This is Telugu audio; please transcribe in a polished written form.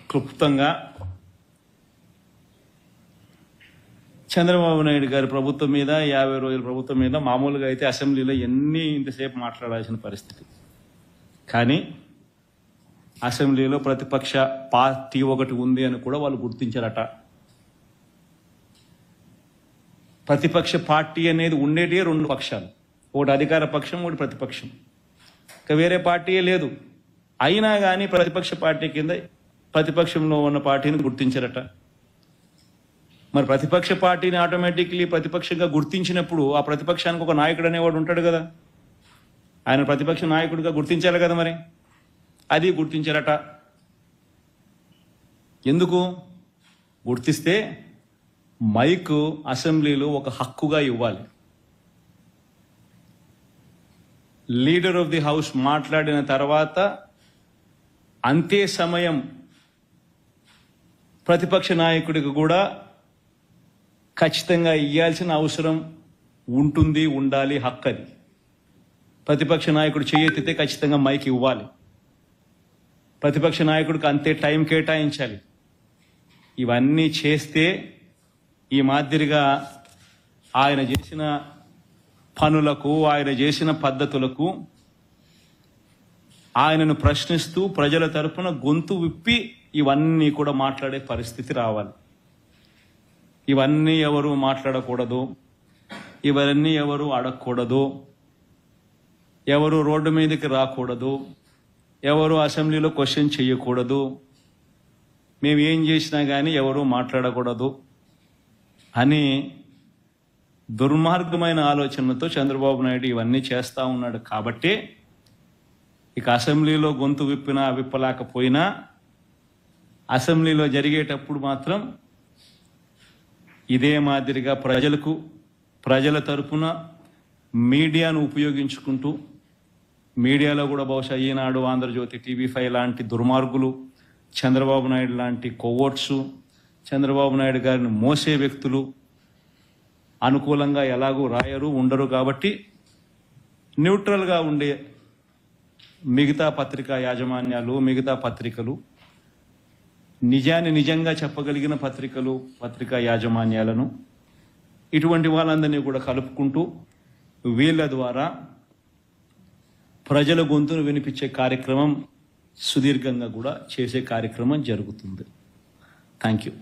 క్లుప్తంగా చంద్రబాబు నాయుడు గారి ప్రభుత్వం మీద 50 రోజుల ప్రభుత్వం మీద మామూలుగా అయితే అసెంబ్లీలో ఇంతసేపు మాట్లాడాల్సిన పరిస్థితి. కానీ అసెంబ్లీలో ప్రతిపక్ష పార్టీ ఒకటి ఉంది అని కూడా వాళ్ళు గుర్తించారట. ప్రతిపక్ష పార్టీ అనేది ఉండేటివే 2 పక్షాలు, ఒకటి అధికార పక్షం, ఒకటి ప్రతిపక్షం. ఇక వేరే పార్టీయే లేదు. అయినా కానీ ప్రతిపక్ష పార్టీ కింద ప్రతిపక్షంలో ఉన్న పార్టీని గుర్తించారట. మరి ప్రతిపక్ష పార్టీని ఆటోమేటిక్లీ ప్రతిపక్షంగా గుర్తించినప్పుడు ఆ ప్రతిపక్షానికి ఒక నాయకుడు అనేవాడు ఉంటాడు కదా, ఆయన ప్రతిపక్ష నాయకుడిగా గుర్తించాలి కదా. మరి అది గుర్తించారట. ఎందుకు గుర్తిస్తే మైక్ అసెంబ్లీలో ఒక హక్కుగా ఇవ్వాలి. లీడర్ ఆఫ్ ది హౌస్ మాట్లాడిన తర్వాత అంతే సమయం ప్రతిపక్ష నాయకుడికి కూడా ఖచ్చితంగా ఇవ్వాల్సిన అవసరం ఉంటుంది, ఉండాలి, హక్కు అది. ప్రతిపక్ష నాయకుడు చేయెత్తితే ఖచ్చితంగా మైక్ ఇవ్వాలి. ప్రతిపక్ష నాయకుడికి అంతే టైం కేటాయించాలి. ఇవన్నీ చేస్తే ఈ మాదిరిగా ఆయన చేసిన పనులకు, ఆయన చేసిన పద్ధతులకు ఆయనను ప్రశ్నిస్తూ ప్రజల తరపున గొంతు విప్పి ఇవన్నీ కూడా మాట్లాడే పరిస్థితి రావాలి. ఇవన్నీ ఎవరు మాట్లాడకూడదు, ఇవన్నీ ఎవరు అడగకూడదు, ఎవరు రోడ్డు మీదకి రాకూడదు, ఎవరు అసెంబ్లీలో క్వశ్చన్ చేయకూడదు, మేము ఏం చేసినా కానీ ఎవరు మాట్లాడకూడదు అని దుర్మార్గమైన ఆలోచనలతో చంద్రబాబు నాయుడు ఇవన్నీ చేస్తూ ఉన్నాడు. కాబట్టి ఇక అసెంబ్లీలో గొంతు విప్పినా విప్పలేకపోయినా అసెంబ్లీలో జరిగేటప్పుడు మాత్రం ఇదే మాదిరిగా ప్రజల తరపున మీడియాను ఉపయోగించుకుంటూ, మీడియాలో కూడా బహుశా ఈనాడు, ఆంధ్రజ్యోతి, TV5 లాంటి దుర్మార్గులు, చంద్రబాబు నాయుడు లాంటి కొవ్వొట్సు, చంద్రబాబు నాయుడు గారిని మోసే వ్యక్తులు అనుకూలంగా ఎలాగూ రాయరు, ఉండరు. కాబట్టి న్యూట్రల్గా ఉండే మిగతా పత్రికా యాజమాన్యాలు, మిగతా పత్రికలు, నిజాన్ని నిజంగా చెప్పగలిగిన పత్రికా యాజమాన్యాలను, ఇటువంటి వాళ్ళందరినీ కూడా కలుపుకుంటూ వీళ్ళ ద్వారా ప్రజల గొంతును వినిపించే కార్యక్రమం సుదీర్ఘంగా కూడా చేసే కార్యక్రమం జరుగుతుంది. Thank you.